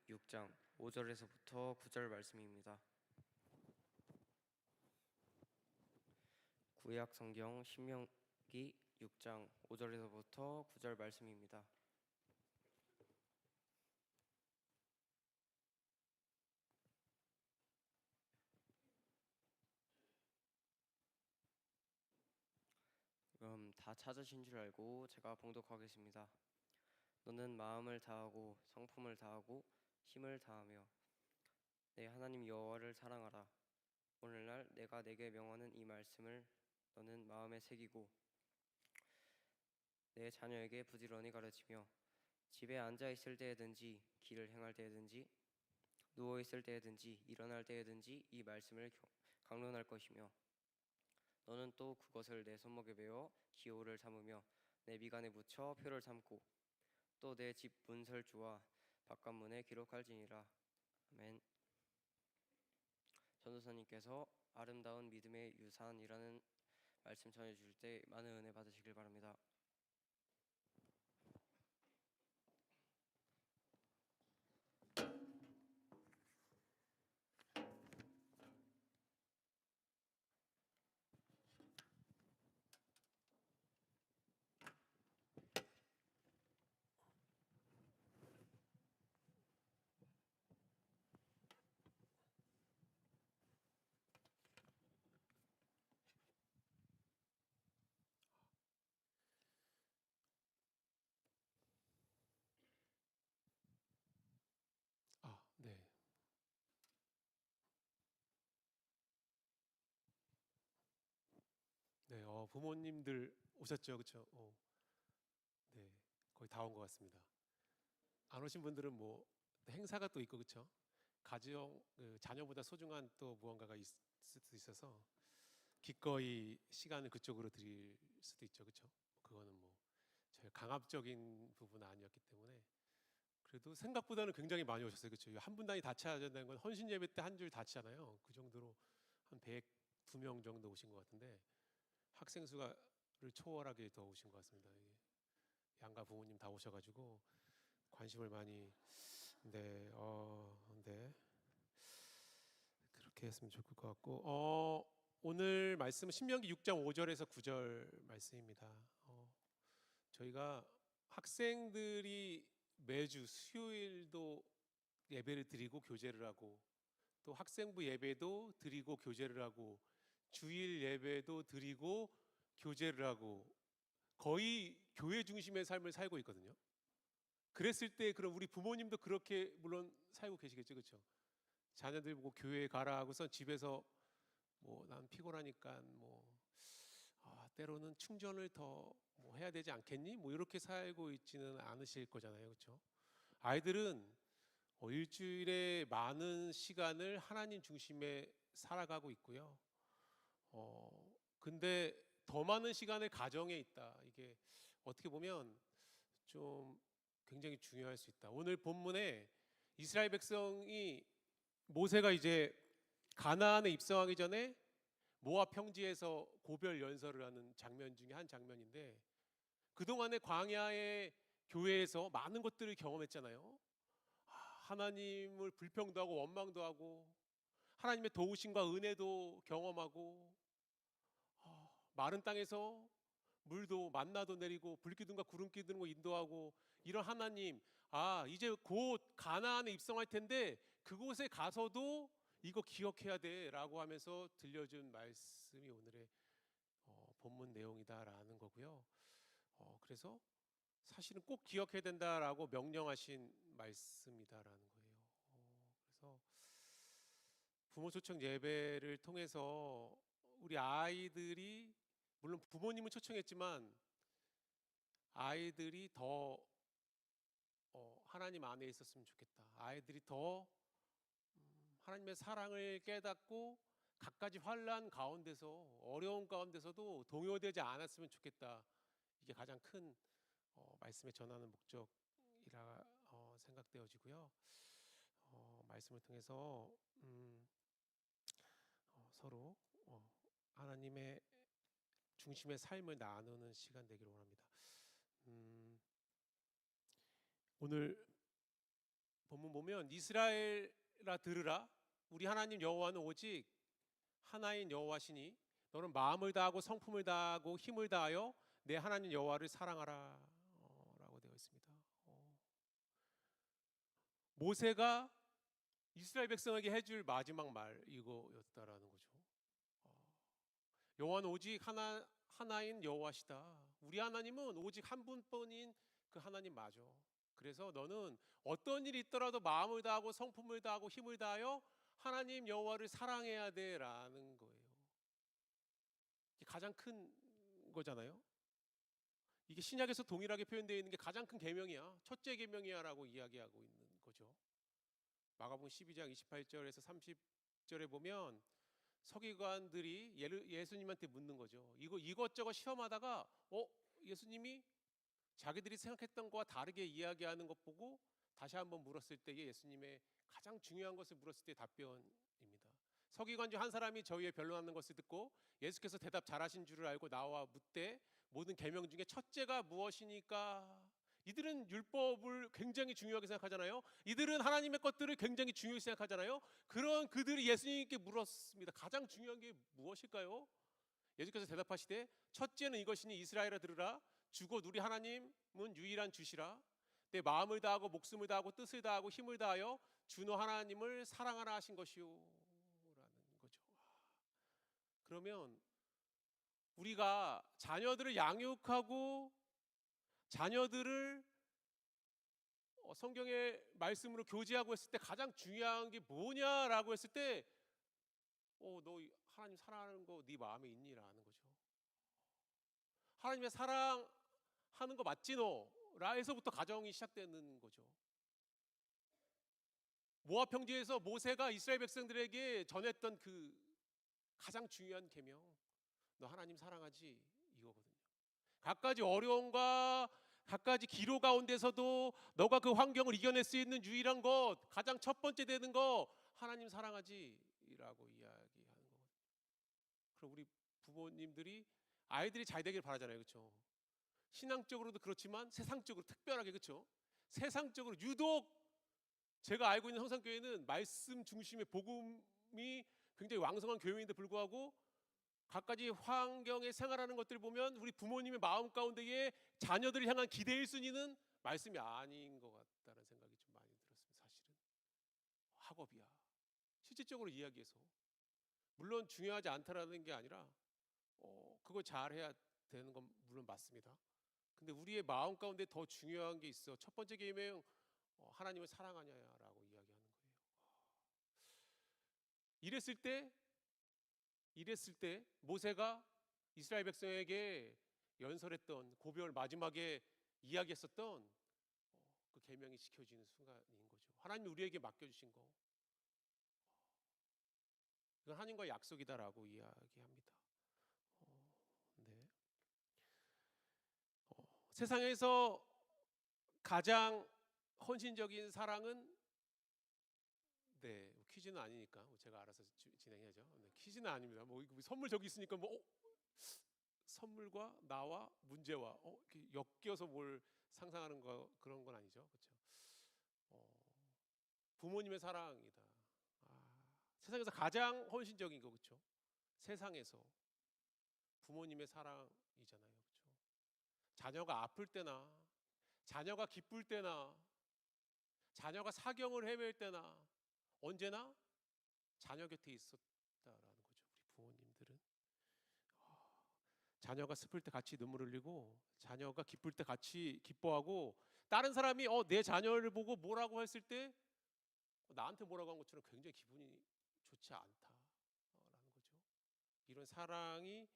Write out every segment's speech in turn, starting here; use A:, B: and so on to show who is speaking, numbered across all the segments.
A: 6장 5절에서부터 9절 말씀입니다. 구약 성경 신명기 6장 5절에서부터 9절 말씀입니다. 그럼 다 찾으신 줄 알고 제가 봉독하겠습니다. 너는 마음을 다하고 성품을 다하고 힘을 다하며 내 하나님 여호와를 사랑하라. 오늘날 내가 내게 명하는 이 말씀을 너는 마음에 새기고 내 자녀에게 부지런히 가르치며 집에 앉아 있을 때에든지 길을 행할 때에든지 누워 있을 때에든지 일어날 때에든지 이 말씀을 강론할 것이며 너는 또 그것을 내 손목에 베어 기호를 삼으며 내 미간에 붙여 표를 삼고 또 내 집 문설주와 바깥문에 기록할지니라. 아멘. 전도사님께서 아름다운 믿음의 유산이라는 말씀 전해주실 때 많은 은혜 받으시길 바랍니다.
B: 네. 네, 부모님들 오셨죠, 그렇죠? 네, 거의 다 온 것 같습니다. 안 오신 분들은 뭐 행사가 또 있고, 그렇죠? 가정, 자녀보다 소중한 또 무언가가 있을 수도 있어서 기꺼이 시간을 그쪽으로 드릴 수도 있죠, 그렇죠? 그거는 뭐 저희 강압적인 부분은 아니었기 때문에 그래도 생각보다는 굉장히 많이 오셨어요, 그렇죠? 한 분단위 다 차야 된다는 건 헌신 예배 때 한 줄 다 치잖아요. 그 정도로 한 102명 정도 오신 것 같은데. 학생 수를 초월하게 더 오신 것 같습니다. 양가 부모님 다 오셔가지고 관심을 많이 네 그렇게 했으면 좋을 것 같고 오늘 말씀은 신명기 6장 5절에서 9절 말씀입니다. 저희가 학생들이 매주 수요일도 예배를 드리고 교제를 하고 또 학생부 예배도 드리고 교제를 하고 주일 예배도 드리고 교제를 하고 거의 교회 중심의 삶을 살고 있거든요. 그랬을 때 그럼 우리 부모님도 그렇게 물론 살고 계시겠죠, 그렇죠? 자녀들 보고 교회 가라 하고서 집에서 뭐 난 피곤하니까 뭐 때로는 충전을 더 뭐 해야 되지 않겠니? 뭐 이렇게 살고 있지는 않으실 거잖아요, 그렇죠? 아이들은 일주일에 많은 시간을 하나님 중심에 살아가고 있고요. 근데 더 많은 시간을 가정에 있다. 이게 어떻게 보면 좀 굉장히 중요할 수 있다. 오늘 본문에 이스라엘 백성이 모세가 이제 가나안에 입성하기 전에 모압 평지에서 고별 연설을 하는 장면 중에 한 장면인데 그동안의 광야의 교회에서 많은 것들을 경험했잖아요. 하나님을 불평도 하고 원망도 하고 하나님의 도우심과 은혜도 경험하고 마른 땅에서 물도 만나도 내리고 불기둥과 구름기둥으로 인도하고 이런 하나님, 이제 곧 가나안에 입성할 텐데 그곳에 가서도 이거 기억해야 돼라고 하면서 들려준 말씀이 오늘의 본문 내용이다라는 거고요. 그래서 사실은 꼭 기억해야 된다라고 명령하신 말씀이다라는 거예요. 그래서 부모 초청 예배를 통해서 우리 아이들이 물론 부모님은 초청했지만 아이들이 더 하나님 안에 있었으면 좋겠다. 아이들이 더 하나님의 사랑을 깨닫고 갖가지 환난 가운데서 어려운 가운데서도 동요되지 않았으면 좋겠다. 이게 가장 큰 말씀에 전하는 목적이라 생각되어지고요. 말씀을 통해서 서로 하나님의 중심의 삶을 나누는 시간 되기를 원합니다. 오늘 본문 보면 이스라엘아 들으라 우리 하나님 여호와는 오직 하나인 여호와시니 너는 마음을 다하고 성품을 다하고 힘을 다하여 내 하나님 여호와를 사랑하라 라고 되어 있습니다. 모세가 이스라엘 백성에게 해줄 마지막 말 이거였다라는 거죠. 여호와는 오직 하나인 여호와시다. 우리 하나님은 오직 한 분뿐인 그 하나님 맞아. 그래서 너는 어떤 일이 있더라도 마음을 다하고 성품을 다하고 힘을 다하여 하나님 여호와를 사랑해야 돼라는 거예요. 이게 가장 큰 거잖아요. 이게 신약에서 동일하게 표현되어 있는 게 가장 큰 계명이야. 첫째 계명이야라고 이야기하고 있는 거죠. 마가복음 12장 28절에서 30절에 보면 서기관들이 예수님한테 묻는 거죠. 이것저것 시험하다가 예수님이 자기들이 생각했던 것과 다르게 이야기하는 것 보고 다시 한번 물었을 때에 예수님의 가장 중요한 것을 물었을 때 답변입니다. 서기관 중 한 사람이 저희의 변론하는 것을 듣고 예수께서 대답 잘하신 줄을 알고 나와 묻되 모든 계명 중에 첫째가 무엇이니까? 이들은 율법을 굉장히 중요하게 생각하잖아요. 이들은 하나님의 것들을 굉장히 중요하게 생각하잖아요. 그런 그들이 예수님께 물었습니다. 가장 중요한 게 무엇일까요? 예수께서 대답하시되 첫째는 이것이니 이스라엘아 들으라 주고 우리 하나님은 유일한 주시라 내 마음을 다하고 목숨을 다하고 뜻을 다하고 힘을 다하여 주 너 하나님을 사랑하라 하신 것이요 라는 거죠. 그러면 우리가 자녀들을 양육하고 자녀들을 성경의 말씀으로 교제하고 했을 때 가장 중요한 게 뭐냐라고 했을 때 너 하나님 사랑하는 거 네 마음에 있니? 라는 거죠. 하나님의 사랑하는 거 맞지 너? 라에서부터 가정이 시작되는 거죠. 모압 평지에서 모세가 이스라엘 백성들에게 전했던 그 가장 중요한 계명, 너 하나님 사랑하지? 이거거든요. 갖가지 어려움과 갖가지 기로 가운데서도 너가 그 환경을 이겨낼 수 있는 유일한 것, 가장 첫 번째 되는 거 하나님 사랑하지? 라고 이야기하는 거거든요. 그럼 우리 부모님들이 아이들이 잘 되길 바라잖아요. 그렇죠? 신앙적으로도 그렇지만 세상적으로 특별하게 그렇죠? 세상적으로 유독 제가 알고 있는 성산교회는 말씀 중심의 복음이 굉장히 왕성한 교회인데 불구하고 갖가지 환경에 생활하는 것들 보면 우리 부모님의 마음 가운데에 자녀들을 향한 기대의 순위는 말씀이 아닌 것 같다는 생각이 좀 많이 들었습니다. 사실은 학업이야. 실질적으로 이야기해서 물론 중요하지 않다라는 게 아니라 그거 잘해야 되는 건 물론 맞습니다. 근데 우리의 마음 가운데 더 중요한 게 있어. 첫 번째 계명 하나님을 사랑하냐라고 이야기하는 거예요. 이랬을 때 모세가 이스라엘 백성에게 연설했던 고별 마지막에 이야기했었던 그 계명이 지켜지는 순간인 거죠. 하나님이 우리에게 맡겨주신 거. 이건 하나님과의 약속이다라고 이야기합니다. 네. 세상에서 가장 헌신적인 사랑은 퀴즈는 아니니까 제가 알아서 진행해야죠. 퀴즈는 아닙니다. 선물 저기 있으니까 선물과 나와 문제와 이렇게 엮여서 뭘 상상하는 거 그런 건 아니죠. 그렇죠? 부모님의 사랑이다. 세상에서 가장 헌신적인 거 그렇죠? 세상에서 부모님의 사랑이잖아요. 그렇죠? 자녀가 아플 때나 자녀가 기쁠 때나 자녀가 사경을 헤맬 때나 언제나 자녀 곁에 있었다라는 거죠. 우리 부모님들은 자녀가 슬플 때 같이 눈물 흘리고 자녀가 기쁠 때 같이 기뻐하고 다른 사람이 내 자녀를 보고 뭐라고 했을 때 나한테 뭐라고 한 것처럼 굉장히 기분이 좋지 않다라는 거죠. 이런 사랑이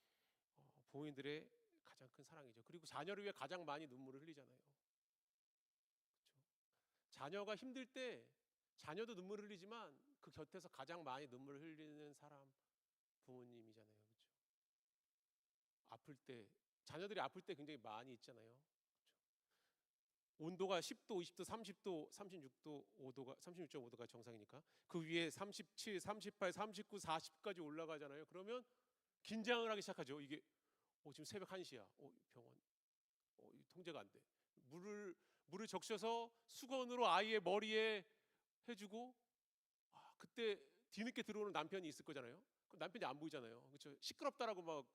B: 부모님들의 가장 큰 사랑이죠. 그리고 자녀를 위해 가장 많이 눈물을 흘리잖아요. 그렇죠? 자녀가 힘들 때 자녀도 눈물을 흘리지만 그 곁에서 가장 많이 눈물을 흘리는 사람 부모님이잖아요. 그렇죠? 아플 때 자녀들이 아플 때 굉장히 많이 있잖아요. 그렇죠? 온도가 10도, 20도, 30도, 36도, 5도가 36.5도가 정상이니까 그 위에 37, 38, 39, 40까지 올라가잖아요. 그러면 긴장을 하기 시작하죠. 이게 지금 새벽 1시야. 병원 통제가 안 돼. 물을 적셔서 수건으로 아이의 머리에 해주고 그때 뒤늦게 들어오는 남편이 있을 거잖아요. 그럼 남편이 안 보이잖아요. 그렇죠? 시끄럽다라고 막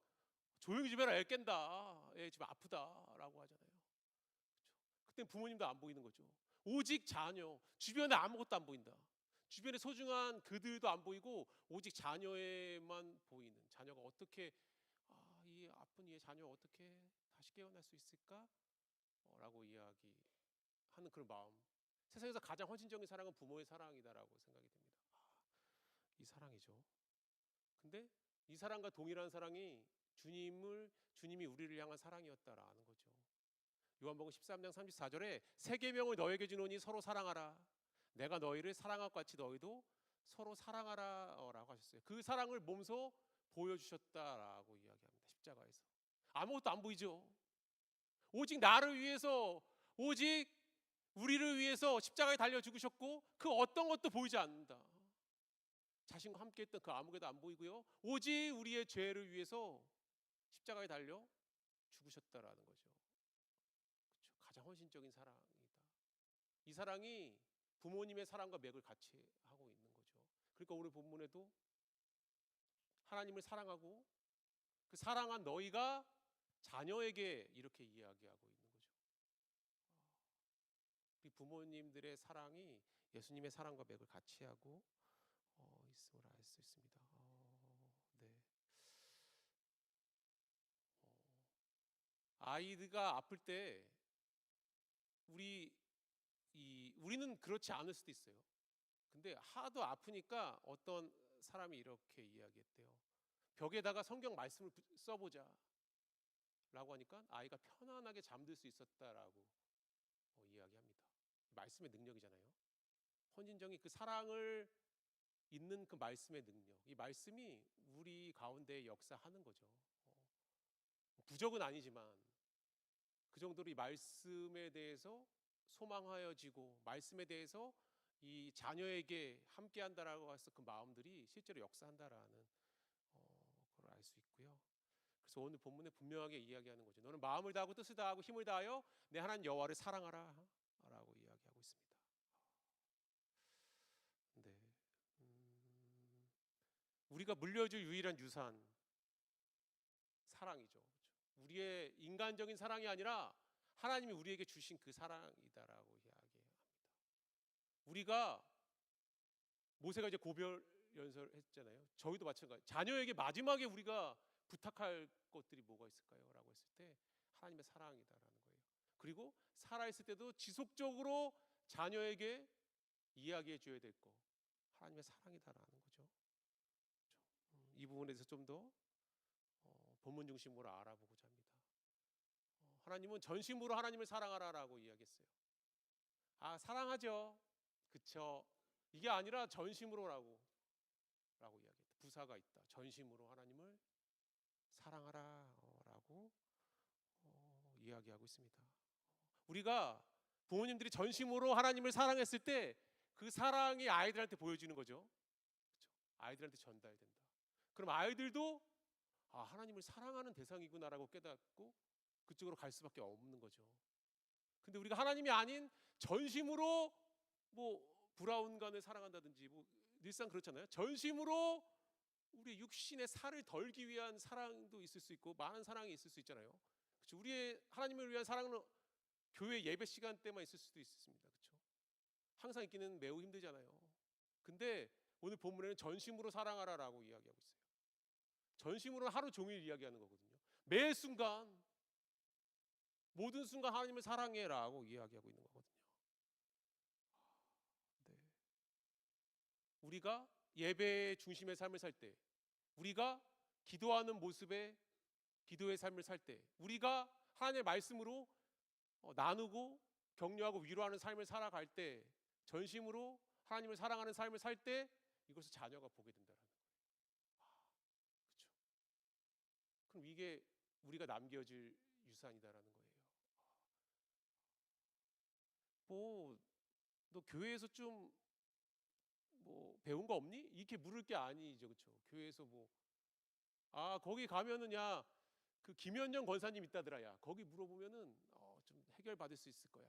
B: 조용히 좀 해라, 애 깬다, 애 지금 아프다라고 하잖아요. 그렇죠? 그때 부모님도 안 보이는 거죠. 오직 자녀, 주변에 아무것도 안 보인다. 주변에 소중한 그들도 안 보이고 오직 자녀에만 보이는, 자녀가 어떻게 이 아픈 이의 자녀 어떻게 다시 깨어날 수 있을까? 라고 이야기하는 그런 마음. 세상에서 가장 헌신적인 사랑은 부모의 사랑이다라고 생각이 됩니다. 이 사랑이죠. 근데 이 사랑과 동일한 사랑이 주님이 우리를 향한 사랑이었다라는 거죠. 요한복음 13장 34절에 새 계명을 너에게 주노니 서로 사랑하라. 내가 너희를 사랑한 것 같이 너희도 서로 사랑하라라고 하셨어요. 그 사랑을 몸소 보여주셨다라고 이야기합니다. 십자가에서 아무것도 안 보이죠. 오직 나를 위해서, 오직 우리를 위해서 십자가에 달려 죽으셨고 그 어떤 것도 보이지 않는다. 자신과 함께 했던 그 아무것도 안 보이고요. 오직 우리의 죄를 위해서 십자가에 달려 죽으셨다라는 거죠. 그렇죠? 가장 헌신적인 사랑이다. 이 사랑이 부모님의 사랑과 맥을 같이 하고 있는 거죠. 그러니까 오늘 본문에도 하나님을 사랑하고 그 사랑한 너희가 자녀에게 이렇게 이야기하고 있는 거죠. 우리 부모님들의 사랑이 예수님의 사랑과 맥을 같이 하고 있음을 알 수 있습니다. 네. 아이가 아플 때 우리는 그렇지 않을 수도 있어요. 근데 하도 아프니까 어떤 사람이 이렇게 이야기했대요. 벽에다가 성경 말씀을 써보자 라고 하니까 아이가 편안하게 잠들 수 있었다라고 이야기합니다. 말씀의 능력이잖아요. 헌신정이 그 사랑을 있는 그 말씀의 능력, 이 말씀이 우리 가운데 역사하는 거죠. 부적은 아니지만 그 정도로 이 말씀에 대해서 소망하여지고 말씀에 대해서 이 자녀에게 함께한다라고 해서 그 마음들이 실제로 역사한다라는 걸 알 수 있고요. 그래서 오늘 본문에 분명하게 이야기하는 거죠. 너는 마음을 다하고 뜻을 다하고 힘을 다하여 내 하나님 여호와를 사랑하라 라고 이야기하고 있습니다. 네. 우리가 물려줄 유일한 유산, 사랑이죠. 그렇죠? 우리의 인간적인 사랑이 아니라 하나님이 우리에게 주신 그 사랑이다라고 이야기합니다. 우리가 모세가 이제 고별 연설했잖아요. 저희도 마찬가지. 자녀에게 마지막에 우리가 부탁할 것들이 뭐가 있을까요? 라고 했을 때 하나님의 사랑이다라는 거예요. 그리고 살아있을 때도 지속적으로 자녀에게 이야기해 줘야 될 거, 하나님의 사랑이다라는 거죠. 이 부분에 대해서 좀 더 본문 중심으로 알아보고자 합니다. 하나님은 전심으로 하나님을 사랑하라라고 이야기했어요. 사랑하죠. 그쵸? 이게 아니라 전심으로라고 이야기했다. 부사가 있다. 전심으로 하나님을 사랑하라라고 이야기하고 있습니다. 우리가 부모님들이 전심으로 하나님을 사랑했을 때 그 사랑이 아이들한테 보여지는 거죠. 그렇죠? 아이들한테 전달된다. 그럼 아이들도 하나님을 사랑하는 대상이구나라고 깨닫고 그쪽으로 갈 수밖에 없는 거죠. 근데 우리가 하나님이 아닌 전심으로 브라운관을 사랑한다든지 늘상 그렇잖아요. 전심으로 우리 육신의 살을 덜기 위한 사랑도 있을 수 있고 많은 사랑이 있을 수 있잖아요. 그렇죠? 우리의 하나님을 위한 사랑은 교회 예배 시간 때만 있을 수도 있습니다. 그렇죠? 항상 있기는 매우 힘들잖아요. 근데 오늘 본문에는 전심으로 사랑하라라고 이야기하고 있어요. 전심으로 하루 종일 이야기하는 거거든요. 매 순간, 모든 순간 하나님을 사랑해라고 이야기하고 있는 거거든요. 네. 우리가 예배의 중심의 삶을 살 때, 우리가 기도하는 모습의 기도의 삶을 살 때, 우리가 하나님의 말씀으로 나누고 격려하고 위로하는 삶을 살아갈 때, 전심으로 하나님을 사랑하는 삶을 살 때 이것을 자녀가 보게 된다는 거예요. 그렇죠? 그럼 이게 우리가 남겨질 유산이다라는 거예요. 너 교회에서 좀 배운 거 없니? 이렇게 물을 게 아니죠, 그렇죠? 교회에서 거기 가면은 그 김현정 권사님 있다더라, 거기 물어보면은 좀 해결 받을 수 있을 거야.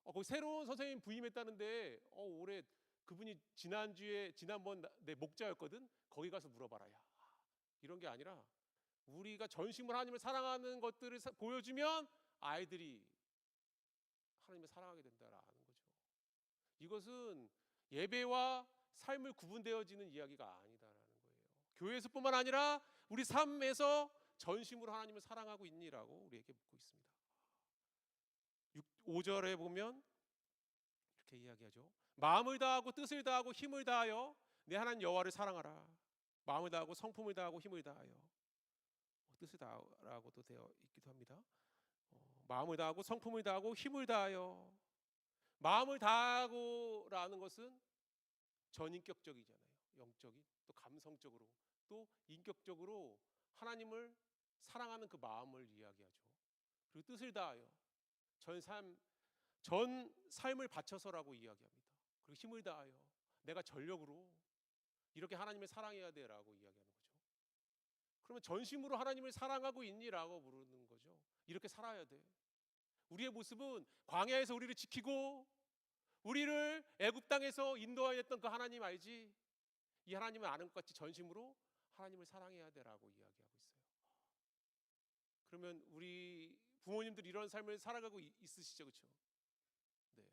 B: 거기 새로운 선생님 부임했다는데 올해 그분이 지난번 내 목자였거든. 거기 가서 물어봐라. 야, 이런 게 아니라 우리가 전심으로 하나님을 사랑하는 것들을 보여주면 아이들이 하나님을 사랑하게 된다라는 거죠. 이것은 예배와 삶을 구분되어지는 이야기가 아니다라는 거예요. 교회에서뿐만 아니라 우리 삶에서 전심으로 하나님을 사랑하고 있니라고 우리에게 묻고 있습니다. 5절에 보면 이렇게 이야기하죠. 마음을 다하고 뜻을 다하고 힘을 다하여 내 하나님 여호와를 사랑하라. 마음을 다하고 성품을 다하고 힘을 다하여, 뜻을 다하라고도 되어 있기도 합니다. 마음을 다하고 성품을 다하고 힘을 다하여. 마음을 다하고라는 것은 전인격적이잖아요. 영적인, 또 감성적으로, 또 인격적으로 하나님을 사랑하는 그 마음을 이야기하죠. 그리고 뜻을 다하여 전 삶을 바쳐서라고 이야기합니다. 그리고 힘을 다하여 내가 전력으로 이렇게 하나님을 사랑해야 돼라고 이야기하는 거죠. 그러면 전심으로 하나님을 사랑하고 있니라고 물는 거죠. 이렇게 살아야 돼. 우리의 모습은 광야에서 우리를 지키고 우리를 애굽 땅에서 인도하였던 그 하나님 알지? 이 하나님을 아는 것 같이 전심으로 하나님을 사랑해야 돼라고 이야기하고 있어요. 그러면 우리 부모님들 이런 삶을 살아가고 있으시죠, 그렇죠? 네,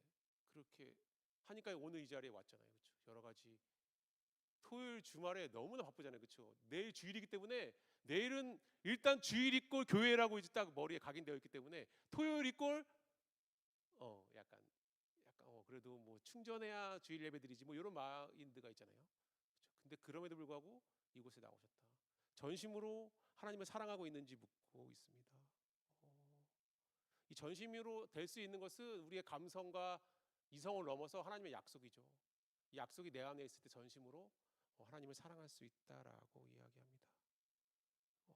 B: 그렇게 하니까 오늘 이 자리에 왔잖아요, 그렇죠? 여러 가지 토요일 주말에 너무나 바쁘잖아요, 그렇죠? 내일 주일이기 때문에 내일은 일단 주일 이꼴 교회라고 이제 딱 머리에 각인되어 있기 때문에 토요일 이꼴 약간 그래도 뭐 충전해야 주일 예배 드리지 뭐 이런 마인드가 있잖아요. 그렇죠? 근데 그럼에도 불구하고 이곳에 나오셨다. 전심으로 하나님을 사랑하고 있는지 묻고 있습니다. 이 전심으로 될 수 있는 것은 우리의 감성과 이성을 넘어서 하나님의 약속이죠. 이 약속이 내 안에 있을 때 전심으로 하나님을 사랑할 수 있다라고 이야기합니다. 네.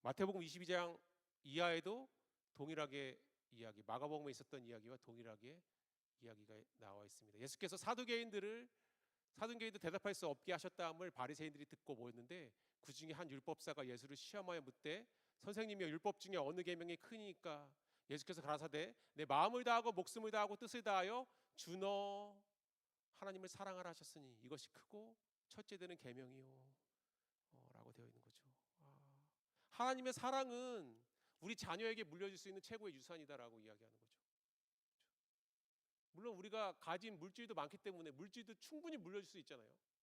B: 마태복음 22장 이하에도 동일하게 이야기, 마가복음에 있었던 이야기와 동일하게 이야기가 나와 있습니다. 예수께서 사두개인들 대답할 수 없게 하셨다함을 바리새인들이 듣고 모였는데 그 중에 한 율법사가 예수를 시험하여 묻되 선생님이여 율법 중에 어느 계명이 크니까? 예수께서 가라사대 내 마음을 다하고 목숨을 다하고 뜻을 다하여 주 너 하나님을 사랑하라 하셨으니 이것이 크고 첫째 되는 계명이요 라고 되어 있는 거죠. 하나님의 사랑은 우리 자녀에게 물려줄 수 있는 최고의 유산이다라고 이야기하는 거죠. 물론 우리가 가진 물질도 많기 때문에 물질도 충분히 물려줄 수 있잖아요. 그렇죠?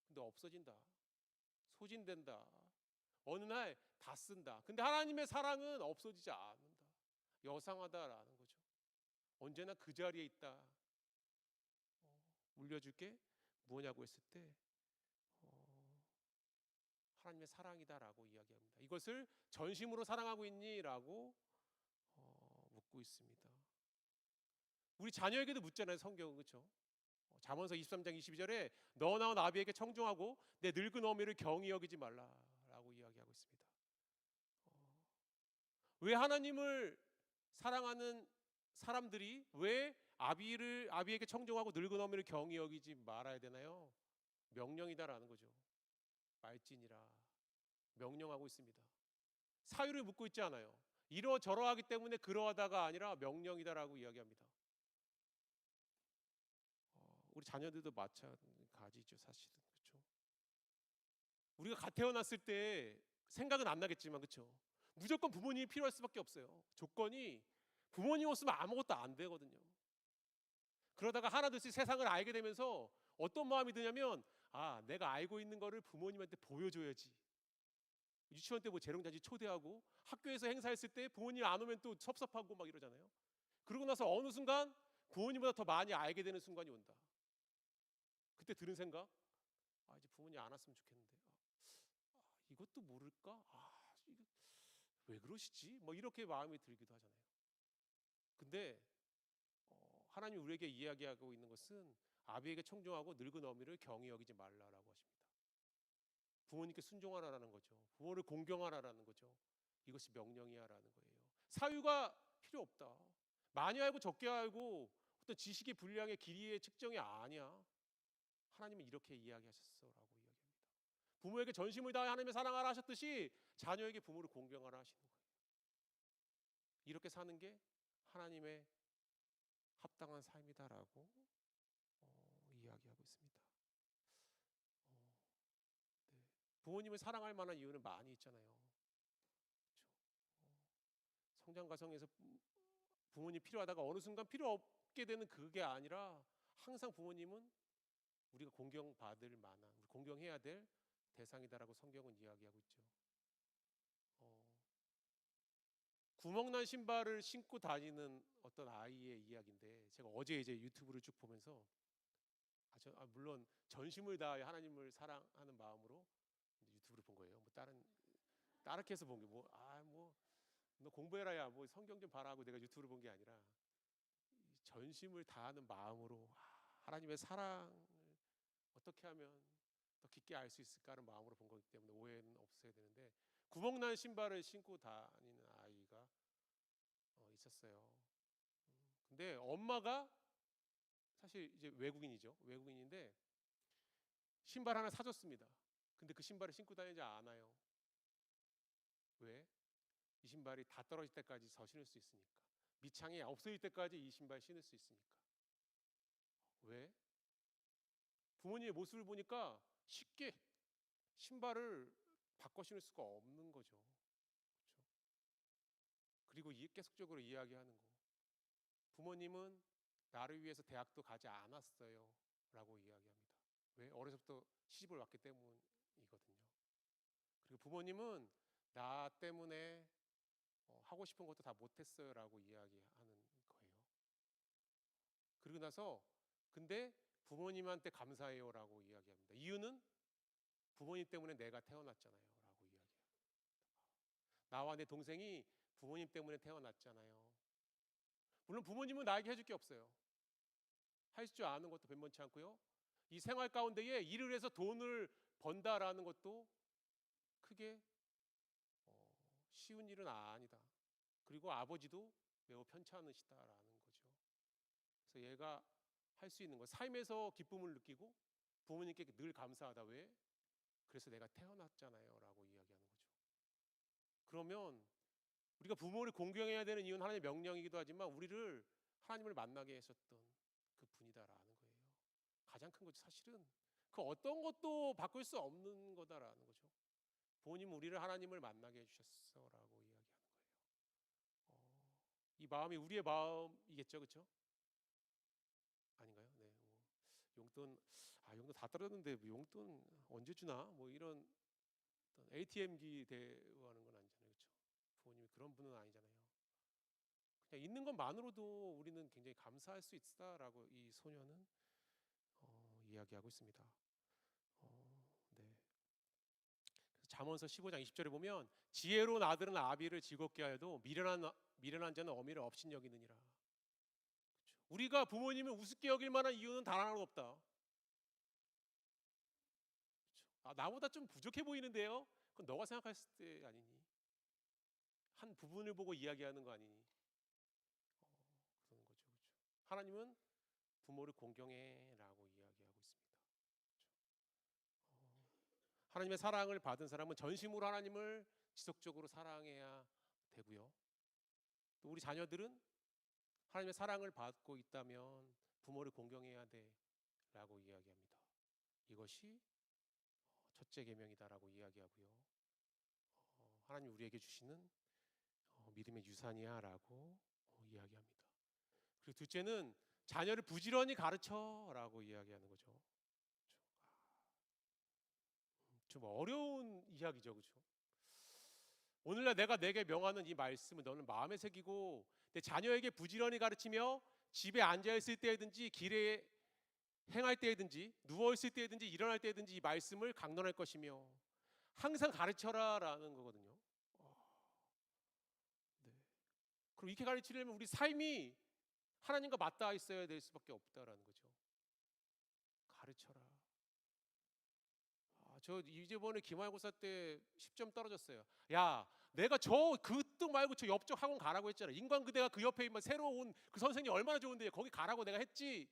B: 근데 없어진다. 소진된다. 어느 날 다 쓴다. 근데 하나님의 사랑은 없어지지 않는다. 여상하다라는 거죠. 언제나 그 자리에 있다. 물려줄 게 뭐냐고 했을 때 하나님의 사랑이다라고 이야기합니다. 이것을 전심으로 사랑하고 있니라고 묻고 있습니다. 우리 자녀에게도 묻잖아요, 성경은. 그렇죠? 잠언서 23장 22절에 너 나온 아비에게 청종하고 내 늙은 어미를 경히 여기지 말라라고 이야기하고 있습니다. 왜 하나님을 사랑하는 사람들이 왜 아비에게 청종하고 늙은 어미를 경히 여기지 말아야 되나요? 명령이다라는 거죠. 말진이라 명령하고 있습니다. 사유를 묻고 있지 않아요. 이러저러하기 때문에 그러하다가 아니라 명령이다라고 이야기합니다. 우리 자녀들도 마찬가지죠, 사실은. 그렇죠? 우리가 갓 태어났을 때 생각은 안 나겠지만, 그렇죠? 무조건 부모님이 필요할 수밖에 없어요. 조건이 부모님 없으면 아무것도 안 되거든요. 그러다가 하나둘씩 세상을 알게 되면서 어떤 마음이 드냐면 내가 알고 있는 거를 부모님한테 보여줘야지. 유치원 때 뭐 재롱잔치 초대하고 학교에서 행사했을 때 부모님 안 오면 또 섭섭하고 막 이러잖아요. 그러고 나서 어느 순간 부모님보다 더 많이 알게 되는 순간이 온다. 그때 드는 생각, 이제 부모님 안 왔으면 좋겠는데, 이것도 모를까? 이거 왜 그러시지? 뭐 이렇게 마음이 들기도 하잖아요. 근데 하나님이 우리에게 이야기하고 있는 것은 아비에게 청종하고 늙은 어미를 경히 여기지 말라라고 하십니다. 부모님께 순종하라라는 거죠. 부모를 공경하라라는 거죠. 이것이 명령이야라는 거예요. 사유가 필요 없다. 많이 알고 적게 알고 어떤 지식의 분량의 길이의 측정이 아니야. 하나님은 이렇게 이야기하셨어라고 이야기합니다. 부모에게 전심을 다해 하나님의 사랑하라 하셨듯이 자녀에게 부모를 공경하라 하시는 거예요. 이렇게 사는 게 하나님의 합당한 삶이다라고 부모님을 사랑할 만한 이유는 많이 있잖아요. 그렇죠? 성장 과정에서 부모님 필요하다가 어느 순간 필요 없게 되는 그게 아니라 항상 부모님은 우리가 공경받을 만한, 우리 공경해야 될 대상이다라고 성경은 이야기하고 있죠. 어, 구멍난 신발을 신고 다니는 어떤 아이의 이야기인데, 제가 어제 이제 유튜브를 쭉 보면서 물론 전심을 다해 하나님을 사랑하는 마음으로 유튜브를 본 거예요. 뭐 다르게 해서 본 게 너 공부해라야 뭐 성경 좀 봐라 하고 내가 유튜브를 본 게 아니라 이 전심을 다하는 마음으로 하나님의 사랑을 어떻게 하면 더 깊게 알 수 있을까 하는 마음으로 본 거기 때문에 오해는 없어야 되는데, 구멍난 신발을 신고 다니는 아이가 있었어요. 근데 엄마가 사실 이제 외국인이죠. 외국인인데 신발 하나 사줬습니다. 근데 그 신발을 신고 다니지 않아요. 왜? 이 신발이 다 떨어질 때까지 더 신을 수 있으니까. 밑창이 없어질 때까지 이 신발 신을 수 있으니까. 왜? 부모님의 모습을 보니까 쉽게 신발을 바꿔 신을 수가 없는 거죠. 그렇죠? 그리고 계속적으로 이야기하는 거. 부모님은 나를 위해서 대학도 가지 않았어요. 라고 이야기합니다. 왜? 어려서부터 시집을 왔기 때문이거든요. 그리고 부모님은 나 때문에 하고 싶은 것도 다 못했어요. 라고 이야기하는 거예요. 그리고 나서 근데 부모님한테 감사해요. 라고 이야기합니다. 이유는 부모님 때문에 내가 태어났잖아요. 라고 이야기합니다. 나와 내 동생이 부모님 때문에 태어났잖아요. 물론 부모님은 나에게 해줄 게 없어요. 할 줄 아는 것도 변변치 않고요. 이 생활 가운데에 일을 해서 돈을 번다라는 것도 크게 쉬운 일은 아니다. 그리고 아버지도 매우 편찮으시다라는 거죠. 그래서 얘가 할 수 있는 거, 삶에서 기쁨을 느끼고 부모님께 늘 감사하다. 왜? 그래서 내가 태어났잖아요. 라고 이야기하는 거죠. 그러면 우리가 부모를 공경해야 되는 이유는 하나님의 명령이기도 하지만 우리를 하나님을 만나게 하셨던 그 분이다라는 거예요. 가장 큰 거죠. 사실은 그 어떤 것도 바꿀 수 없는 거다라는 거죠. 부모님 우리를 하나님을 만나게 해주셨어라고 이야기하는 거예요. 이 마음이 우리의 마음이겠죠, 그렇죠? 아닌가요? 네. 용돈 용돈 다 떨어졌는데 뭐 용돈 언제 주나? 뭐 이런 ATM기 대우하는 건 아니잖아요, 그렇죠? 부모님이 그런 분은 아니잖아요. 그냥 있는 것만으로도 우리는 굉장히 감사할 수 있다라고 이 소녀는 이야기하고 있습니다. 네. 잠언서 15장 20절에 보면 지혜로운 아들은 아비를 즐겁게 하여도 미련한 자는 어미를 업신 여기느니라. 그렇죠? 우리가 부모님을 우습게 여길 만한 이유는 단 하나도 없다. 그렇죠? 나보다 좀 부족해 보이는데요. 그건 너가 생각했을 때 아니니? 한 부분을 보고 이야기하는 거 아니니? 그런 거죠. 그렇죠? 하나님은 부모를 공경해라고 이야기하고 있습니다. 하나님의 사랑을 받은 사람은 전심으로 하나님을 지속적으로 사랑해야 되고요. 또 우리 자녀들은 하나님의 사랑을 받고 있다면 부모를 공경해야 돼라고 이야기합니다. 이것이 첫째 계명이다라고 이야기하고요. 하나님 우리에게 주시는 믿음의 유산이야라고 이야기합니다. 그리고 둘째는 자녀를 부지런히 가르쳐라고 이야기하는 거죠. 좀 어려운 이야기죠, 그렇죠? 오늘날 내가 내게 명하는 이 말씀을 너는 마음에 새기고 내 자녀에게 부지런히 가르치며 집에 앉아 있을 때든지 길에 행할 때든지 누워 있을 때든지 일어날 때든지 이 말씀을 강론할 것이며 항상 가르쳐라라는 거거든요. 네. 그럼 이렇게 가르치려면 우리 삶이 하나님과 맞닿아 있어야 될 수밖에 없다라는 거죠. 가르쳐라. 저 이번에 기말고사 때 10점 떨어졌어요. 야, 내가 그뜻 말고 저 옆쪽 학원 가라고 했잖아. 인간그대가 그 옆에 있는 새로 온 그 선생님 얼마나 좋은데 거기 가라고 내가 했지.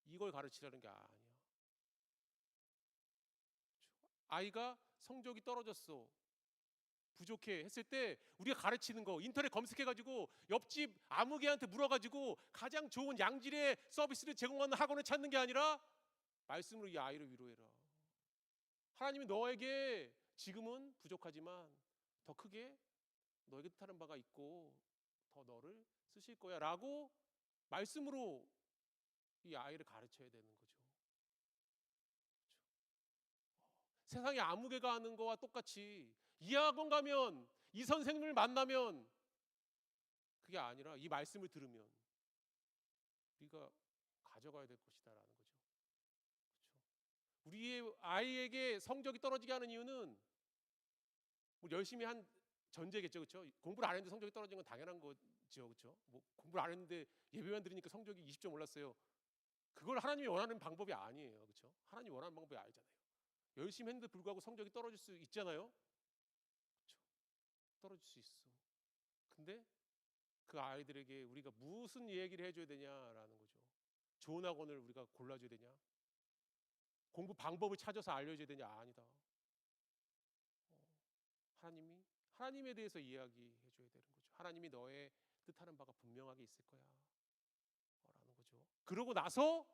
B: 이걸 가르치라는 게 아니야. 아이가 성적이 떨어졌어. 부족해 했을 때 우리가 가르치는 거 인터넷 검색해가지고 옆집 아무개한테 물어가지고 가장 좋은 양질의 서비스를 제공하는 학원을 찾는 게 아니라 말씀으로 이 아이를 위로해라. 하나님이 너에게 지금은 부족하지만 더 크게 너에게 뜻하는 바가 있고 더 너를 쓰실 거야 라고 말씀으로 이 아이를 가르쳐야 되는 거죠. 세상에 아무개가 하는 거와 똑같이 이 학원 가면 이 선생님을 만나면 그게 아니라 이 말씀을 들으면 우리가 가져가야 될 것이다라는 거죠. 그렇죠? 우리의 아이에게 성적이 떨어지게 하는 이유는 뭐 열심히 한 전제겠죠, 그렇죠? 공부를 안 했는데 성적이 떨어진 건 당연한 거죠, 그렇죠? 뭐 공부를 안 했는데 예배만 들으니까 성적이 20점 올랐어요. 그걸 하나님이 원하는 방법이 아니에요, 그렇죠? 하나님이 원하는 방법이 아니잖아요. 열심히 했는데 불구하고 성적이 떨어질 수 있잖아요, 그렇죠? 떨어질 수 있어. 근데 그 아이들에게 우리가 무슨 얘기를 해줘야 되냐라는 거죠. 좋은 학원을 우리가 골라줘야 되냐? 공부 방법을 찾아서 알려줘야 되냐? 아니다. 하나님이 하나님에 대해서 이야기해 줘야 되는 거죠. 하나님이 너의 뜻하는 바가 분명하게 있을 거야. 라는 거죠. 그러고 나서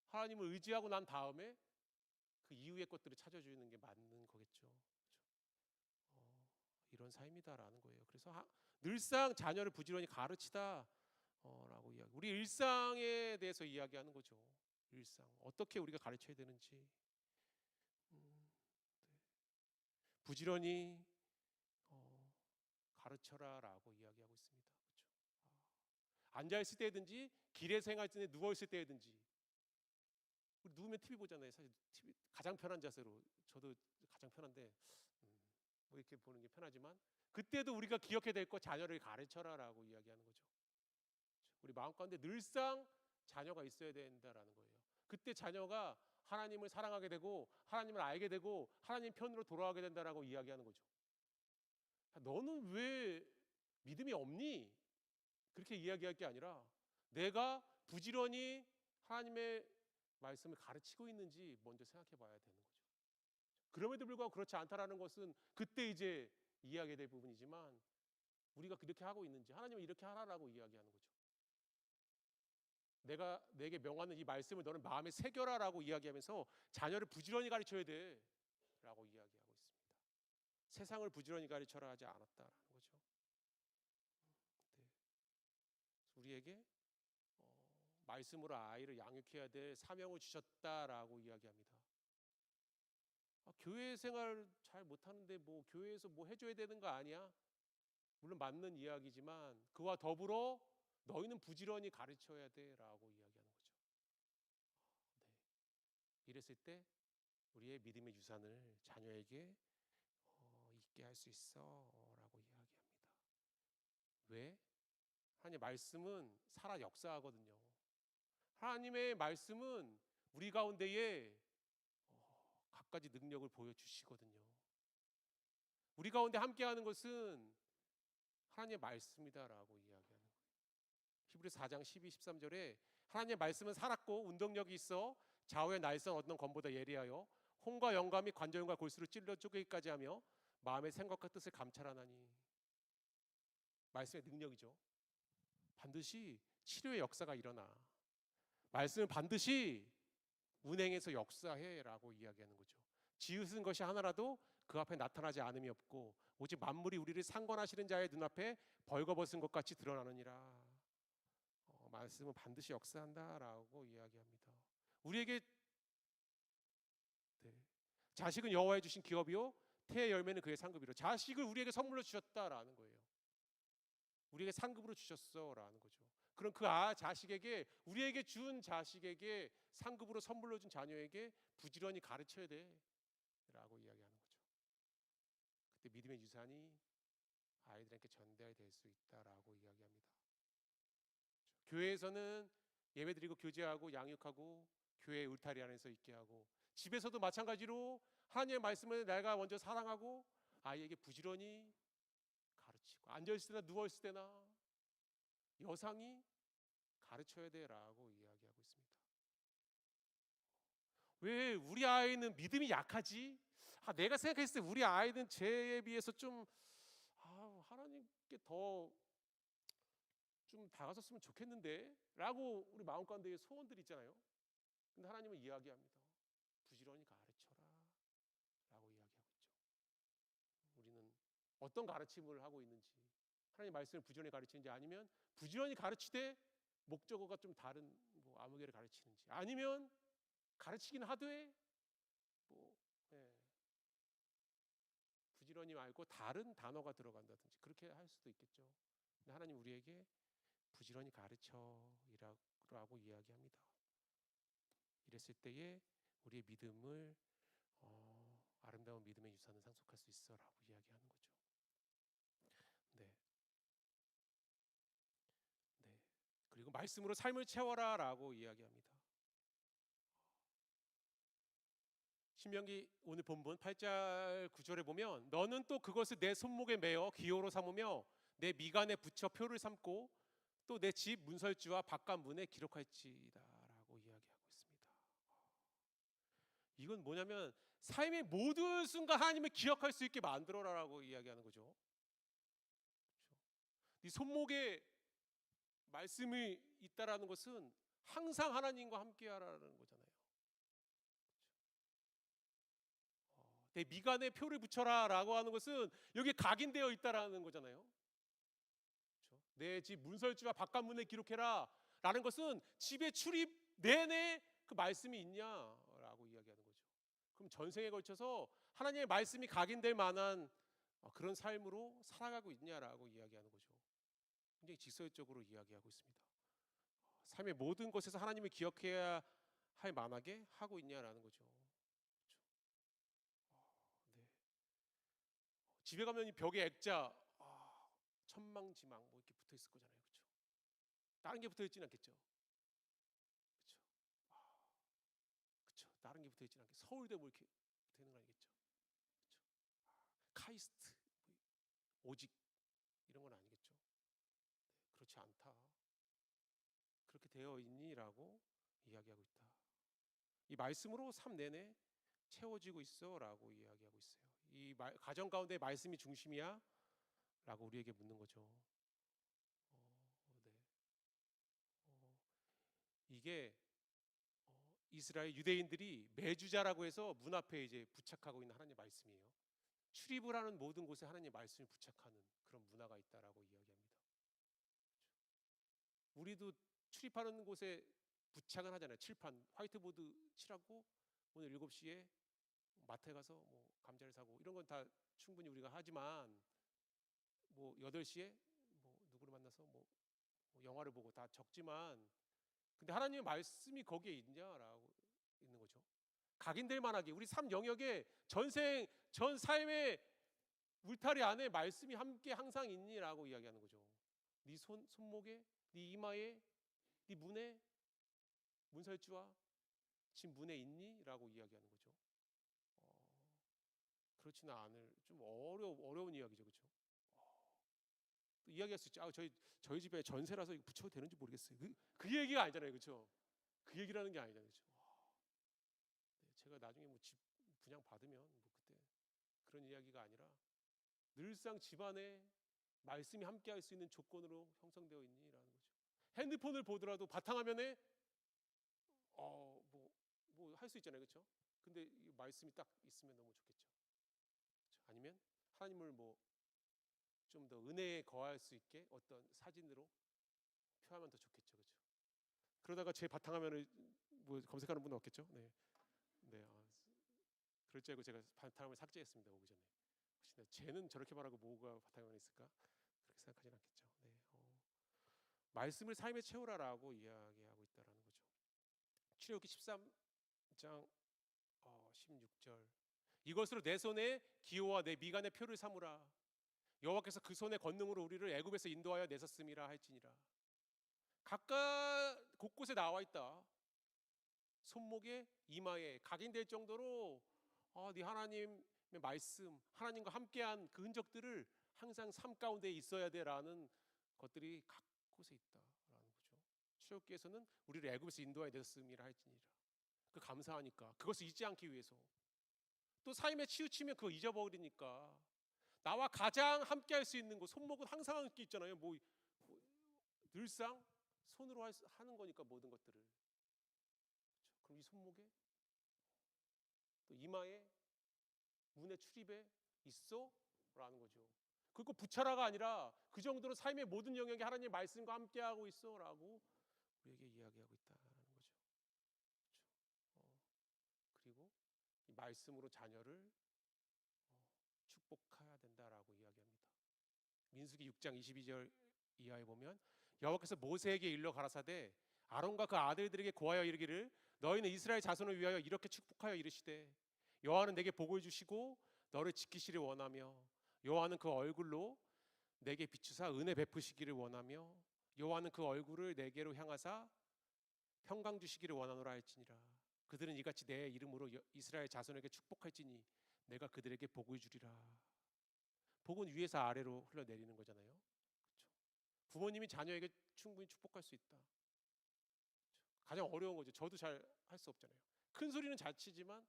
B: 하나님을 의지하고 난 다음에 그 이후의 것들을 찾아주는 게 맞는 거겠죠. 그렇죠? 이런 삶이다라는 거예요. 그래서 늘상 자녀를 부지런히 가르치다 라고 이야기. 우리 일상에 대해서 이야기하는 거죠. 일상 어떻게 우리가 가르쳐야 되는지. 네. 부지런히 가르쳐라라고 이야기하고 있습니다. 그렇죠? 앉아 있을 때든지 길에 생활할 때 누워 있을 때든지 우리 누우면 TV 보잖아요. 사실 TV 가장 편한 자세로 저도 가장 편한데 뭐 이렇게 보는 게 편하지만 그때도 우리가 기억해야 될 거 자녀를 가르쳐라라고 이야기하는 거죠. 우리 마음 가운데 늘상 자녀가 있어야 된다라는 거예요. 그때 자녀가 하나님을 사랑하게 되고 하나님을 알게 되고 하나님 편으로 돌아가게 된다라고 이야기하는 거죠. 너는 왜 믿음이 없니? 그렇게 이야기할 게 아니라 내가 부지런히 하나님의 말씀을 가르치고 있는지 먼저 생각해 봐야 되는 거죠. 그럼에도 불구하고 그렇지 않다라는 것은 그때 이제 이야기해야 될 부분이지만 우리가 그렇게 하고 있는지 하나님은 이렇게 하라라고 이야기하는 거죠. 내가 내게 명하는 이 말씀을 너는 마음에 새겨라라고 이야기하면서 자녀를 부지런히 가르쳐야 돼라고 이야기하고 있습니다. 세상을 부지런히 가르쳐라 하지 않았다라는 거죠. 네. 우리에게 말씀으로 아이를 양육해야 될 사명을 주셨다라고 이야기합니다. 교회 생활 잘 못하는데 뭐 교회에서 뭐 해줘야 되는 거 아니야? 물론 맞는 이야기지만 그와 더불어 너희는 부지런히 가르쳐야 돼라고 이야기하는 거죠. 네. 이랬을 때 우리의 믿음의 유산을 자녀에게 있게 할 수 있어라고 이야기합니다. 왜? 하나님의 말씀은 살아 역사하거든요. 하나님의 말씀은 우리 가운데에 갖가지 능력을 보여주시거든요. 우리 가운데 함께하는 것은 하나님의 말씀이다라고 이야기하는 거예요. 히브리서 4장 12, 13절에 하나님의 말씀은 살았고 운동력이 있어 좌우의 날선 어떤 검보다 예리하여 혼과 영감이 관절과 골수를 찔러 쪼개기까지 하며 마음의 생각과 뜻을 감찰하나니. 말씀의 능력이죠. 반드시 치료의 역사가 일어나. 말씀은 반드시 운행해서 역사해라고 이야기하는 거죠. 지으신 것이 하나라도 그 앞에 나타나지 않음이 없고 오직 만물이 우리를 상관하시는 자의 눈앞에 벌거벗은 것 같이 드러나느니라. 말씀은 반드시 역사한다라고 이야기합니다. 우리에게 네. 자식은 여호와의 주신 기업이요 태의 열매는 그의 상급이로. 자식을 우리에게 선물로 주셨다라는 거예요. 우리에게 상급으로 주셨어라는 거죠. 그럼 그 자식에게 우리에게 준 자식에게 상급으로 선물로 준 자녀에게 부지런히 가르쳐야 돼라고 이야기하는 거죠. 그때 믿음의 유산이 아이들에게 전달될 수 있다라고 이야기합니다. 교회에서는 예배드리고 교제하고 양육하고 교회 울타리 안에서 있게 하고 집에서도 마찬가지로 하나님의 말씀을 내가 먼저 사랑하고 아이에게 부지런히 가르치고 앉아있을 때나 누워있을 때나 여상이 가르쳐야 돼라고 이야기하고 있습니다. 왜 우리 아이는 믿음이 약하지? 내가 생각했을 때 우리 아이는 쟤에 비해서 좀 하나님께 더 좀 다가섰으면 좋겠는데 라고 우리 마음 가운데 소원들이 있잖아요. 근데 하나님은 이야기합니다. 부지런히 가르쳐라 라고 이야기하고 있죠. 어떤 가르침을 하고 있는지, 하나님 말씀을 부지런히 가르치는지, 아니면 부지런히 가르치되 목적어가 좀 다른 뭐 아무개를 가르치는지, 아니면 가르치긴 하되 뭐 예, 부지런히 말고 다른 단어가 들어간다든지 그렇게 할 수도 있겠죠. 근데 하나님 우리에게 부지런히 가르쳐라고 이야기합니다. 이랬을 때에 우리의 믿음을 아름다운 믿음의 유산을 상속할 수 있어라고 이야기하는 거죠. 네, 네. 그리고 말씀으로 삶을 채워라라고 이야기합니다. 신명기 오늘 본문 8절 9절에 보면 너는 또 그것을 내 손목에 매어 기호로 삼으며 내 미간에 붙여 표를 삼고 또 내 집 문설주와 바깥 문에 기록할지다라고 이야기하고 있습니다. 이건 뭐냐면 삶의 모든 순간 하나님을 기억할 수 있게 만들어라라고 이야기하는 거죠. 그렇죠? 네 손목에 말씀이 있다라는 것은 항상 하나님과 함께하라는 거잖아요. 내 미간에 표를 붙여라라고 하는 것은 여기에 각인되어 있다라는 거잖아요. 그렇죠? 내 집 문설주와 바깥 문에 기록해라라는 것은 집에 출입 내내 그 말씀이 있냐라고 이야기하는 거죠. 그럼 전생에 걸쳐서 하나님의 말씀이 각인될 만한 그런 삶으로 살아가고 있냐라고 이야기하는 거죠. 굉장히 직설적으로 이야기하고 있습니다. 삶의 모든 것에서 하나님을 기억해야 할 만하게 하고 있냐라는 거죠. 네. 집에 가면 이 벽에 액자 천망지망 뭐 이렇게 붙어 있을 거잖아요. 그렇죠? 다른 게 붙어 있지는 않겠죠. 그렇죠? 그렇죠. 다른 게 붙어 있지는 않겠죠. 서울대 뭐 이렇게 붙어 있는 거 아니겠죠. 그렇죠? 카이스트 뭐 오직 이런 건 아니겠죠. 네, 그렇지 않다. 그렇게 되어 있니라고 이야기하고 있다. 이 말씀으로 삶 내내 채워지고 있어라고 이야기하고 있어요. 이 가정 가운데 말씀이 중심이야? 라고 우리에게 묻는 거죠. 네. 이게 이스라엘 유대인들이 매주자라고 해서 문 앞에 이제 부착하고 있는 하나님의 말씀이에요. 출입을 하는 모든 곳에 하나님의 말씀을 부착하는 그런 문화가 있다라고 이야기합니다. 우리도 출입하는 곳에 부착은 하잖아요. 칠판, 화이트보드 칠하고 오늘 7시에 마트에 가서 뭐 감자를 사고 이런 건 다 충분히 우리가 하지만 뭐 8시에 뭐 누구를 만나서 뭐 영화를 보고 다 적지만 근데 하나님의 말씀이 거기에 있냐라고 있는 거죠. 각인될 만하게 우리 삶 영역에 전생 전 삶의 울타리 안에 말씀이 함께 항상 있니라고 이야기하는 거죠. 네 손목에, 네 이마에, 네 문에 문설주와 집 문에 있니라고 이야기하는 거죠. 그렇지는 않을 좀 어려운 이야기죠, 그렇죠? 또 이야기할 수 있죠. 저희 집에 전세라서 이거 붙여도 되는지 모르겠어요. 그 얘기가 아니잖아요, 그렇죠? 그 얘기라는 게 아니잖아요, 그렇죠? 네, 제가 나중에 뭐 집 분양 받으면 뭐 그때 그런 이야기가 아니라 늘상 집안에 말씀이 함께할 수 있는 조건으로 형성되어 있니라는 거죠. 핸드폰을 보더라도 바탕화면에 뭐 할 수 있잖아요, 그렇죠? 근데 이 말씀이 딱 있으면 너무 좋겠죠. 그렇죠? 아니면 하나님을 뭐 좀 더 은혜에 거할 수 있게 어떤 사진으로 표하면 더 좋겠죠, 그렇죠? 그러다가 제 바탕화면을 뭐 검색하는 분은 없겠죠, 네, 네, 그럴 줄 알고 제가 바탕화면을 삭제했습니다 오기 전에. 혹시 쟤는 저렇게 말하고 뭐가 바탕화면에 있을까? 그렇게 생각하진 않겠죠. 네, 말씀을 삶에 채우라라고 이야기하고 있다라는 거죠. 출애굽기 13장 16절 이것으로 내 손에 기호와 내 미간의 표를 삼으라. 여호와께서 그 손의 권능으로 우리를 애굽에서 인도하여 내셨음이라 할지니라. 각각 곳곳에 나와 있다. 손목에 이마에 각인될 정도로 네 하나님의 말씀 하나님과 함께한 그 흔적들을 항상 삶 가운데 있어야 돼라는 것들이 각 곳에 있다라는 거죠. 출애굽기에서는 우리를 애굽에서 인도하여 내셨음이라 할지니라. 그 감사하니까 그것을 잊지 않기 위해서 또 삶에 치우치면 그거 잊어버리니까 나와 가장 함께 할 수 있는 거 손목은 항상 함께 있잖아요. 뭐 늘상 손으로 하는 거니까 모든 것들을. 그렇죠? 그럼 이 손목에 또 이마에 문의 출입에 있어? 라는 거죠. 그거 부처라가 아니라 그 정도로 삶의 모든 영역에 하나님의 말씀과 함께하고 있어라고 우리에게 이야기하고 있다는 거죠. 그렇죠? 그리고 이 말씀으로 자녀를 축복해야 된다라고 이야기합니다. 민수기 6장 22절 이하에 보면 여호와께서 모세에게 일러 가라사대 아론과 그 아들들에게 고하여 이르기를 너희는 이스라엘 자손을 위하여 이렇게 축복하여 이르시되 여호와는 내게 복을 주시고 너를 지키시를 원하며 여호와는 그 얼굴로 내게 비추사 은혜 베푸시기를 원하며 여호와는 그 얼굴을 내게로 향하사 평강 주시기를 원하노라 할지니라. 그들은 이같이 내 이름으로 이스라엘 자손에게 축복할지니 내가 그들에게 복을 주리라. 복은 위에서 아래로 흘러내리는 거잖아요. 그렇죠? 부모님이 자녀에게 충분히 축복할 수 있다. 그렇죠? 가장 어려운 거죠. 저도 잘 할 수 없잖아요. 큰 소리는 잘 치지만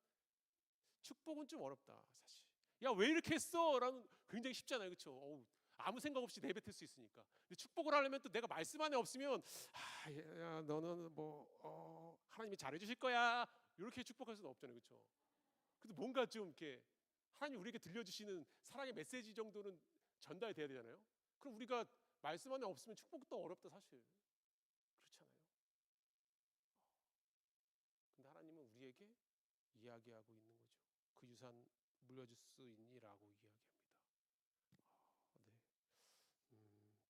B: 축복은 좀 어렵다 사실. 야 왜 이렇게 했어? 라는 굉장히 쉽잖아요. 그렇죠? 아무 생각 없이 내뱉을 수 있으니까. 근데 축복을 하려면 또 내가 말씀 안에 없으면 야 너는 뭐 하나님이 잘해주실 거야 이렇게 축복할 수는 없잖아요. 그렇죠? 근데 뭔가 좀 이렇게 하나님 우리에게 들려주시는 사랑의 메시지 정도는 전달돼야 되잖아요. 그럼 우리가 말씀 안에 없으면 축복도 어렵다 사실. 그렇잖아요. 근데 하나님은 우리에게 이야기하고 있는 거죠. 그 유산 물려줄 수 있니라고 이야기합니다. 네.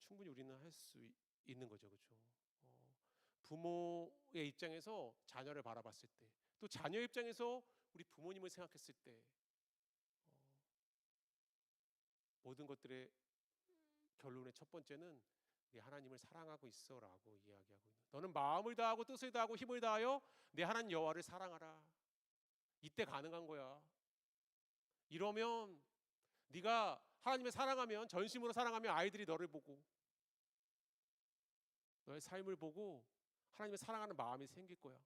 B: 충분히 우리는 할 수 있는 거죠. 그렇죠? 부모의 입장에서 자녀를 바라봤을 때, 또 자녀 입장에서 우리 부모님을 생각했을 때 모든 것들의 결론의 첫 번째는 네 하나님을 사랑하고 있어라고 이야기하고 있는. 너는 마음을 다하고 뜻을 다하고 힘을 다하여 내 하나님 여호와를 사랑하라. 이때 가능한 거야. 이러면 네가 하나님을 사랑하면 전심으로 사랑하면 아이들이 너를 보고 너의 삶을 보고 하나님을 사랑하는 마음이 생길 거야.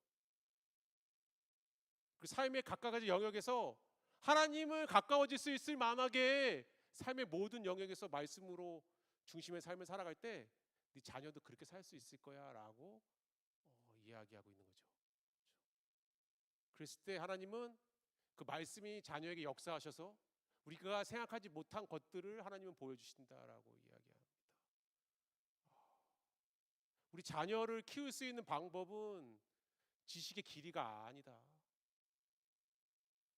B: 그 삶의 각가지 영역에서 하나님을 가까워질 수 있을 만하게 삶의 모든 영역에서 말씀으로 중심의 삶을 살아갈 때 네 자녀도 그렇게 살 수 있을 거야라고 이야기하고 있는 거죠. 그랬을 때 하나님은 그 말씀이 자녀에게 역사하셔서 우리가 생각하지 못한 것들을 하나님은 보여주신다라고 이야기합니다. 우리 자녀를 키울 수 있는 방법은 지식의 길이가 아니다.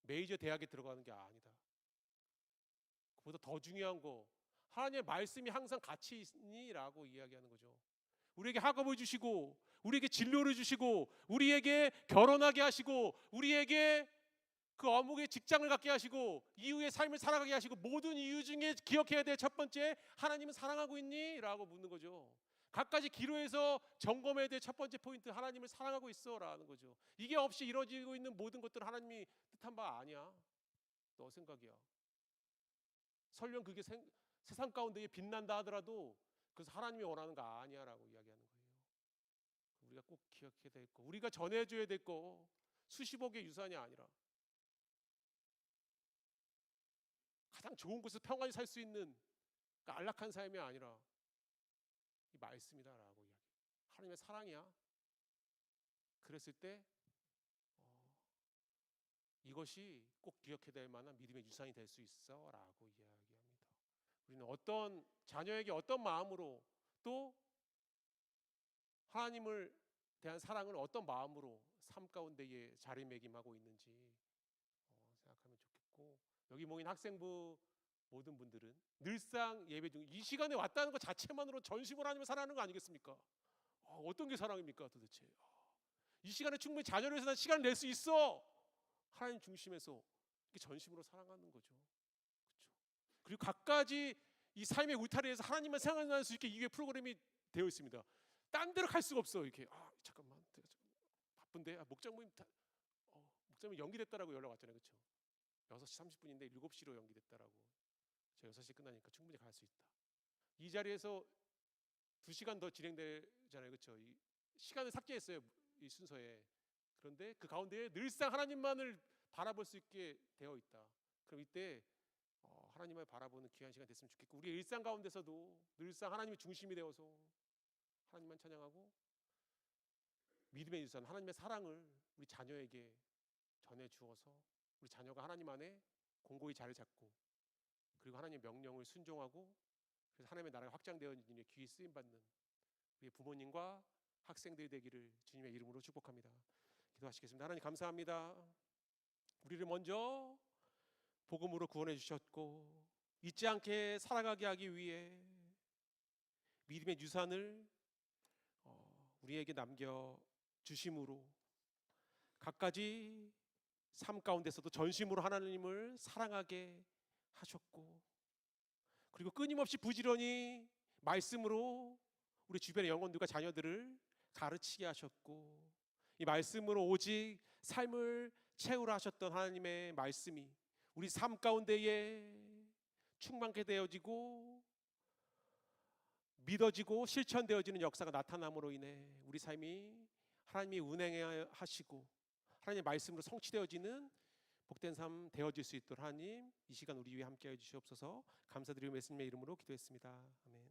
B: 메이저 대학에 들어가는 게 아니다. 그보다 더 중요한 거 하나님의 말씀이 항상 같이 있니라고 이야기하는 거죠. 우리에게 학업을 주시고 우리에게 진로를 주시고 우리에게 결혼하게 하시고 우리에게 그 어묵의 직장을 갖게 하시고 이후의 삶을 살아가게 하시고 모든 이유 중에 기억해야 될 첫 번째 하나님은 사랑하고 있니? 라고 묻는 거죠. 각가지 기로에서 점검해야 될 첫 번째 포인트 하나님을 사랑하고 있어 라는 거죠. 이게 없이 이루어지고 있는 모든 것들은 하나님이 뜻한 바 아니야. 너 생각이야. 설령 그게 세상 가운데 빛난다 하더라도 그것은 하나님이 원하는 거 아니야 라고 이야기하는 거예요. 우리가 꼭 기억해야 될 거, 우리가 전해줘야 될 거 수십억의 유산이 아니라 가장 좋은 곳에서 평안히 살 수 있는 그 안락한 삶이 아니라 이 말씀이다라고 이야기. 하나님의 사랑이야. 그랬을 때 이것이 꼭 기억해야 될 만한 믿음의 유산이 될 수 있어라고 이야기합니다. 우리는 어떤 자녀에게 어떤 마음으로 또 하나님을 대한 사랑을 어떤 마음으로 삶 가운데에 자리매김하고 있는지 생각하면 좋겠고, 여기 모인 학생부 모든 분들은 늘상 예배 중 이 시간에 왔다는 것 자체만으로 전심으로 하나님을 사랑하는 거 아니겠습니까? 어떤 게 사랑입니까 도대체? 이 시간에 충분히 자녀를 위해서 난 시간을 낼 수 있어. 하나님 중심에서 이렇게 전심으로 사랑하는 거죠. 그렇죠? 그리고 각가지 이 삶의 울타리에서 하나님만 생각할 수 있게 이게 프로그램이 되어 있습니다. 딴 데로 갈 수가 없어. 이렇게 잠깐만 바쁜데 목장모님 목장모님 연기됐다라고 연락 왔잖아요. 그렇죠? 6시 30분인데 7시로 연기됐다라고. 저 6시 끝나니까 충분히 갈 수 있다. 이 자리에서 2시간 더 진행되잖아요. 그렇죠? 이 시간을 삭제했어요. 이 순서에. 그런데 그 가운데 늘상 하나님만을 바라볼 수 있게 되어 있다. 그럼 이때 하나님을 바라보는 귀한 시간 됐으면 좋겠고, 우리 일상 가운데서도 늘상 하나님이 중심이 되어서 하나님만 찬양하고 믿음의 유산 하나님의 사랑을 우리 자녀에게 전해 주어서 우리 자녀가 하나님 안에 공고히 자리 잡고 그리고 하나님의 명령을 순종하고 그래서 하나님의 나라가 확장되어진 일에 귀히 쓰임 받는 우리의 부모님과 학생들이 되기를 주님의 이름으로 축복합니다. 기도하시겠습니다. 하나님 감사합니다. 우리를 먼저 복음으로 구원해 주셨고 잊지 않게 살아가게 하기 위해 믿음의 유산을 우리에게 남겨 주심으로 갖가지 삶 가운데서도 전심으로 하나님을 사랑하게 하셨고, 그리고 끊임없이 부지런히 말씀으로 우리 주변의 영혼들과 자녀들을 가르치게 하셨고, 이 말씀으로 오직 삶을 채우라 하셨던 하나님의 말씀이 우리 삶 가운데에 충만케 되어지고 믿어지고 실천되어지는 역사가 나타남으로 인해 우리 삶이 하나님이 운행하시고 하나님의 말씀으로 성취되어지는 복된 삶 되어질 수 있도록 하나님 이 시간 우리 위해 함께해 주시옵소서. 감사드리며 예수님의 이름으로 기도했습니다. 아멘.